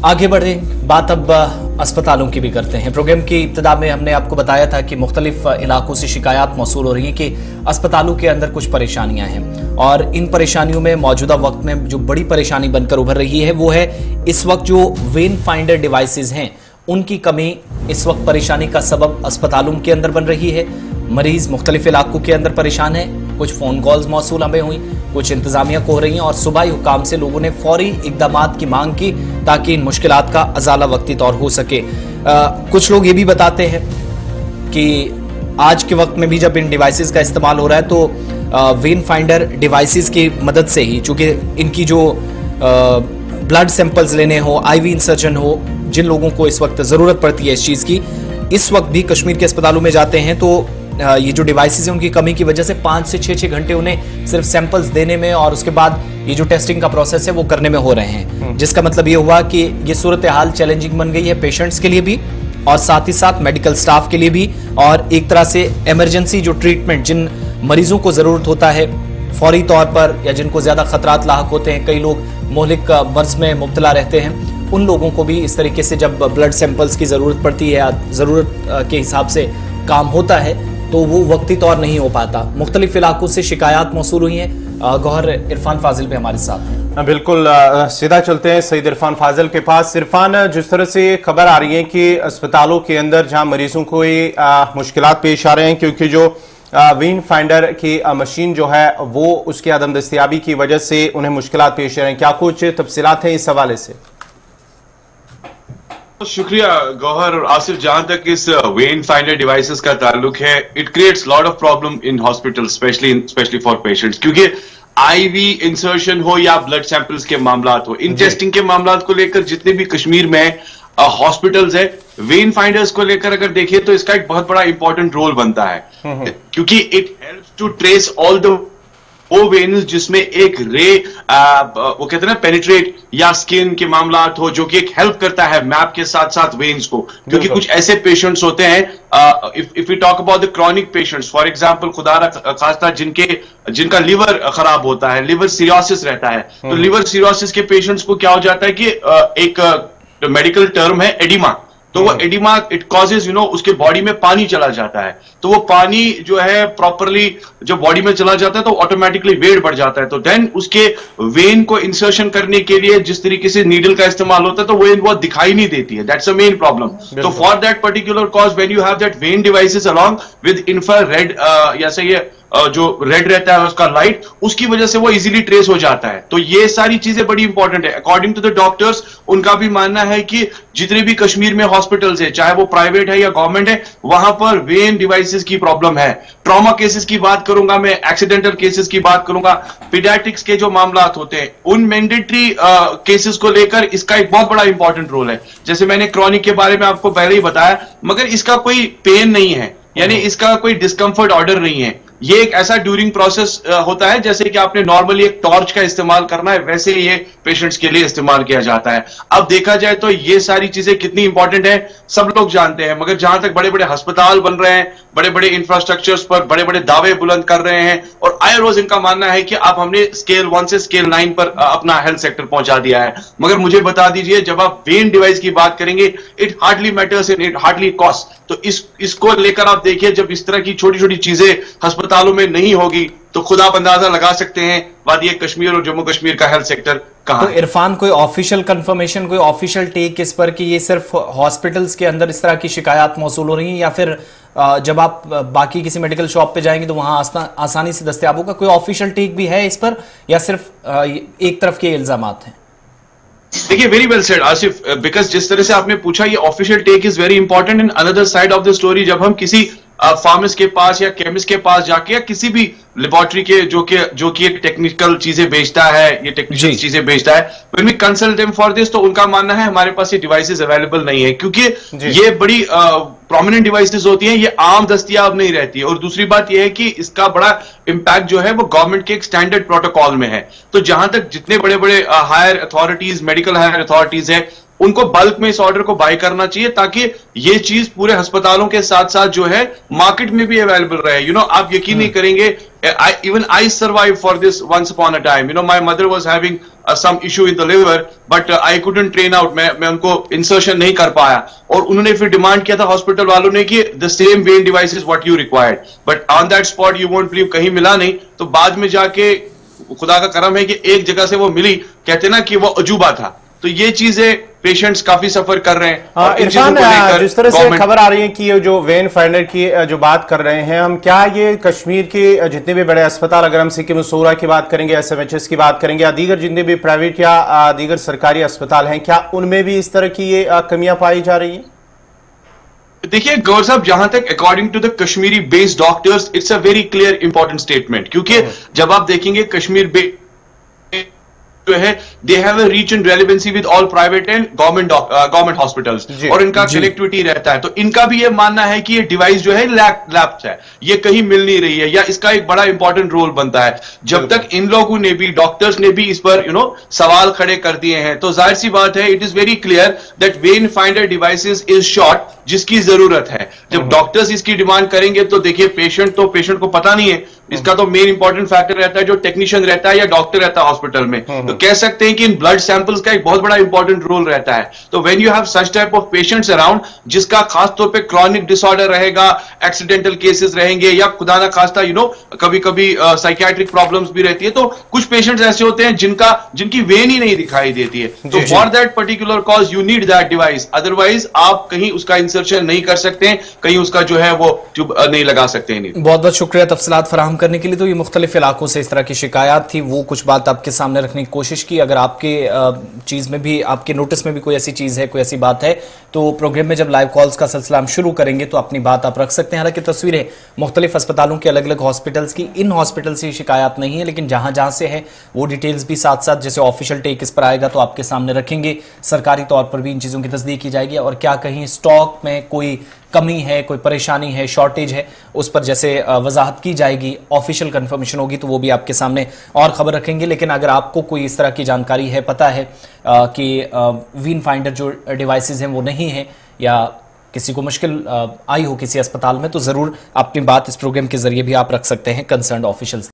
आगे बढ़े, बात अब अस्पतालों की भी करते हैं। प्रोग्राम की इब्तिदा में हमने आपको बताया था कि मुख्तलिफ इलाकों से शिकायत मौसूल हो रही हैं कि अस्पतालों के अंदर कुछ परेशानियां हैं, और इन परेशानियों में मौजूदा वक्त में जो बड़ी परेशानी बनकर उभर रही है वो है इस वक्त जो वेन फाइंडर डिवाइसेज हैं उनकी कमी इस वक्त परेशानी का सबब अस्पतालों के अंदर बन रही है। मरीज मुख्तलिफ इलाकों के अंदर परेशान है, कुछ फोन कॉल्स मौसूल हमें हुई, कुछ इंतजामिया को हो रही हैं, और सुबह हुकाम से लोगों ने फौरी इकदामात की मांग की ताकि इन मुश्किलात का अजाला वक्ती तौर हो सके। कुछ लोग ये भी बताते हैं कि आज के वक्त में भी जब इन डिवाइसेस का इस्तेमाल हो रहा है तो वेन फाइंडर डिवाइसेस की मदद से ही, चूंकि इनकी जो ब्लड सैंपल्स लेने हो, आईवी इंसर्जन हो, जिन लोगों को इस वक्त जरूरत पड़ती है इस चीज की, इस वक्त भी कश्मीर के अस्पतालों में जाते हैं तो ये जो डिवाइसेस हैं उनकी कमी की वजह से 5 से 6 घंटे उन्हें सिर्फ सैंपल्स देने में और उसके बाद ये जो टेस्टिंग का प्रोसेस है वो करने में हो रहे हैं, जिसका मतलब ये हुआ कि ये सूरत हाल चैलेंजिंग बन गई है पेशेंट्स के लिए भी और साथ ही साथ मेडिकल स्टाफ के लिए भी। और एक तरह से इमरजेंसी जो ट्रीटमेंट जिन मरीजों को जरूरत होता है फौरी तौर पर, या जिनको ज्यादा खतरात लाहक होते हैं, कई लोग मोहलिक मर्ज में मुब्तला रहते हैं, उन लोगों को भी इस तरीके से जब ब्लड सैंपल्स की जरूरत पड़ती है, जरूरत के हिसाब से काम होता है तो वो वक्ती तौर नहीं हो पाता। मुख्तलिफ इलाकों से शिकायत मौसूल हुई हैं। गौहर इरफान फाजिल भी हमारे साथ हैं। बिल्कुल, सीधा चलते हैं सईद इरफान फाजिल के पास। इरफान, जिस तरह से खबर आ रही है कि अस्पतालों के अंदर जहां मरीजों को मुश्किलात पेश आ रहे हैं क्योंकि जो वेन फाइंडर की मशीन जो है वो उसकी अदम दस्तियाबी की वजह से उन्हें मुश्किलात पेश आ रहे हैं, क्या कुछ तफसीलात हैं इस हवाले से? शुक्रिया गौहर और आसिफ। जहां तक इस वेन फाइंडर डिवाइसेस का ताल्लुक है, it creates lot of problem in hospital, specially for patients, क्योंकि आईवी इंसर्शन हो या ब्लड सैंपल्स के मामला हो, इन टेस्टिंग के मामला को लेकर जितने भी कश्मीर में हॉस्पिटल्स है, वेन फाइंडर्स को लेकर अगर देखें तो इसका एक बहुत बड़ा इंपॉर्टेंट रोल बनता है, क्योंकि it helps to trace all the वो वेन्स जिसमें एक रे वो कहते हैं ना पेनिट्रेट या स्किन के मामला हो, जो कि एक हेल्प करता है मैप के साथ साथ वेन्स को, क्योंकि कुछ ऐसे पेशेंट्स होते हैं, if you talk about the chronic patients, for example खुदा खास्ता जिनका लिवर खराब होता है, लिवर सिरोसिस रहता है, तो लिवर सिरोसिस के पेशेंट्स को क्या हो जाता है कि एक मेडिकल टर्म है एडिमा, तो वो एडिमा इट कॉजेज उसके बॉडी में पानी चला जाता है, तो वो पानी जो है प्रॉपरली जब बॉडी में चला जाता है तो ऑटोमेटिकली वेट बढ़ जाता है, तो देन उसके वेन को इंसर्शन करने के लिए जिस तरीके से नीडल का इस्तेमाल होता है तो वेन वो दिखाई नहीं देती है। That's a main problem. तो for that particular cause when you have that vein devices along with infrared या से ये जो रेड रहता है उसका लाइट, उसकी वजह से वो इजीली ट्रेस हो जाता है। तो ये सारी चीजें बड़ी इंपॉर्टेंट है। अकॉर्डिंग टू द डॉक्टर्स, उनका भी मानना है कि जितने भी कश्मीर में हॉस्पिटल्स है, चाहे वो प्राइवेट है या गवर्नमेंट है, वहां पर वेन डिवाइसेस की प्रॉब्लम है। ट्रॉमा केसेस की बात करूंगा मैं, एक्सीडेंटल केसेस की बात करूंगा, पीडियाट्रिक्स के जो मामला होते हैं, उन मैंडेटरी केसेस को लेकर इसका एक बहुत बड़ा इंपॉर्टेंट रोल है। जैसे मैंने क्रॉनिक के बारे में आपको पहले ही बताया, मगर इसका कोई पेन नहीं है, यानी इसका कोई डिस्कंफर्ट ऑर्डर नहीं है। ये एक ऐसा ड्यूरिंग प्रोसेस होता है जैसे कि आपने नॉर्मली एक टॉर्च का इस्तेमाल करना है, वैसे ये पेशेंट्स के लिए इस्तेमाल किया जाता है। अब देखा जाए तो ये सारी चीजें कितनी इंपॉर्टेंट है सब लोग जानते हैं, मगर जहां तक बड़े बड़े अस्पताल बन रहे हैं, बड़े बड़े इंफ्रास्ट्रक्चर्स पर बड़े बड़े दावे बुलंद कर रहे हैं, और आए रोज इनका मानना है कि अब हमने स्केल 1 से स्केल 9 पर अपना हेल्थ सेक्टर पहुंचा दिया है। मगर मुझे बता दीजिए, जब आप वेन डिवाइस की बात करेंगे, it hardly matters and it hardly cost. तो इसको लेकर आप देखिए, जब इस तरह की छोटी छोटी चीजें अस्पतालों में नहीं होगी तो खुद आप अंदाजा लगा सकते हैं वादी कश्मीर और जम्मू कश्मीर का हेल्थ सेक्टर कहां तो इरफान, कोई ऑफिशियल कंफर्मेशन, कोई ऑफिशियल टेक इस पर कि ये सिर्फ हॉस्पिटल्स के अंदर इस तरह की शिकायत मौसूल हो रही है, या फिर जब आप बाकी किसी मेडिकल शॉप पे जाएंगे तो वहां आसानी से दस्तयाब होगा? कोई ऑफिशियल टेक भी है इस पर, या सिर्फ एक तरफ के इल्जामात हैं? देखिए, very well said Asif, because जिस तरह से आपने पूछा, ये official take is very important. In another side of the story, जब हम किसी फार्मिस्ट के पास या केमिस्ट के पास जाके या किसी भी लेबोरेटरी के जो कि एक टेक्निकल चीजें बेचता है, ये टेक्निकल चीजें बेचता है, when we consult them for this, तो उनका मानना है हमारे पास ये डिवाइसेस अवेलेबल नहीं है, क्योंकि ये बड़ी प्रोमिनेंट डिवाइसेस होती हैं, ये आम दस्तयाब नहीं रहती है। और दूसरी बात यह है कि इसका बड़ा इंपैक्ट जो है वो गवर्नमेंट के एक स्टैंडर्ड प्रोटोकॉल में है। तो जहां तक जितने बड़े बड़े higher authorities, medical higher authorities है, उनको बल्क में इस ऑर्डर को बाय करना चाहिए, ताकि ये चीज पूरे अस्पतालों के साथ साथ जो है मार्केट में भी अवेलेबल रहे। आप यकीन नहीं करेंगे, even I survived for this once upon a time. My mother was having some issue in the liver, but I couldn't train out. मैं उनको इंसर्शन नहीं कर पाया, और उन्होंने फिर डिमांड किया था हॉस्पिटल वालों ने कि the same vein device is what you required, but on that spot you won't believe कहीं मिला नहीं। तो बाद में जाके खुदा का करम है कि एक जगह से वो मिली, कहते ना कि वो अजूबा था। तो ये चीजें पेशेंट्स काफी सफर कर रहे हैं। इरफान, जिस तरह से खबर आ रही है कि ये जो वेन फाइंडर की जो बात कर रहे हैं हम, क्या ये कश्मीर के जितने भी बड़े अस्पताल, अगर हम सिक्किम मसूरा की बात करेंगे, SMHS की बात करेंगे, या दीगर जितने भी प्राइवेट या दीगर सरकारी अस्पताल हैं, क्या उनमें भी इस तरह की ये कमियां पाई जा रही है? देखिए गौर साहब, जहां तक according to the Kashmiri based doctors, it's a very clear important statement, क्योंकि जब आप देखेंगे कश्मीर बेस्ड जो है, they have a reach and relevancy with all private and government hospitals, और इनका कनेक्टिविटी रहता है। तो इनका भी ये मानना है कि ये डिवाइस जो है लैप्स है, ये कहीं मिल नहीं रही है, या इसका एक बड़ा इंपॉर्टेंट रोल बनता है। जब तक इन लोगों ने भी, डॉक्टर्स ने भी इस पर सवाल खड़े कर दिए हैं, तो जाहिर सी बात है, it is very clear that when finder devices is short, जिसकी जरूरत है। जब डॉक्टर्स इसकी डिमांड करेंगे तो देखिए पेशेंट को पता नहीं है, इसका तो मेन इंपॉर्टेंट फैक्टर रहता है जो टेक्नीशियन रहता है या डॉक्टर रहता है हॉस्पिटल में। तो कह सकते हैं कि इन ब्लड सैंपल्स का एक बहुत बड़ा इंपॉर्टेंट रोल रहता है। तो when you have such type of patients around, जिसका खासतौर पे क्रॉनिक डिसऑर्डर रहेगा, एक्सीडेंटल केसेस रहेंगे, या खुदा ना खास्ता कभी कभी साइकियाट्रिक प्रॉब्लम्स भी रहती है, तो कुछ पेशेंट्स ऐसे होते हैं जिनकी वेन ही नहीं दिखाई देती है। तो for that particular cause you need that device, otherwise आप कहीं उसका इंसर्शन नहीं कर सकते हैं, कहीं उसका जो है वो ट्यूब नहीं लगा सकते हैं। बहुत बहुत शुक्रिया तफसीलात फराहम करने के लिए। तो ये मुख्तलिफ इलाकों से इस तरह की शिकायत थी, वो कुछ बात आपके सामने रखने की कोशिश की। अगर आपके चीज़ में भी, आपके नोटिस में भी कोई ऐसी चीज़ है, कोई ऐसी बात है, तो प्रोग्राम में जब लाइव कॉल्स का सिलसिला हम शुरू करेंगे तो अपनी बात आप रख सकते हैं। हालांकि तस्वीरें मुख्तलिफ अस्पतालों के अलग अलग हॉस्पिटल्स की, इन हॉस्पिटल से शिकायत नहीं है, लेकिन जहां जहां से है वो डिटेल्स भी साथ साथ, जैसे ऑफिशियल टेक इस पर आएगा तो आपके सामने रखेंगे। सरकारी तौर पर भी इन चीज़ों की तस्दीक की जाएगी, और क्या कहीं स्टॉक में कोई कमी है, कोई परेशानी है, शॉर्टेज है, उस पर जैसे वजाहत की जाएगी, ऑफिशियल कंफर्मेशन होगी तो वो भी आपके सामने और खबर रखेंगे। लेकिन अगर आपको कोई इस तरह की जानकारी है, पता है कि वीन फाइंडर जो डिवाइसेस हैं वो नहीं है, या किसी को मुश्किल आई हो किसी अस्पताल में, तो ज़रूर अपनी बात इस प्रोग्राम के जरिए भी आप रख सकते हैं कंसर्न्ड ऑफिशियल्स।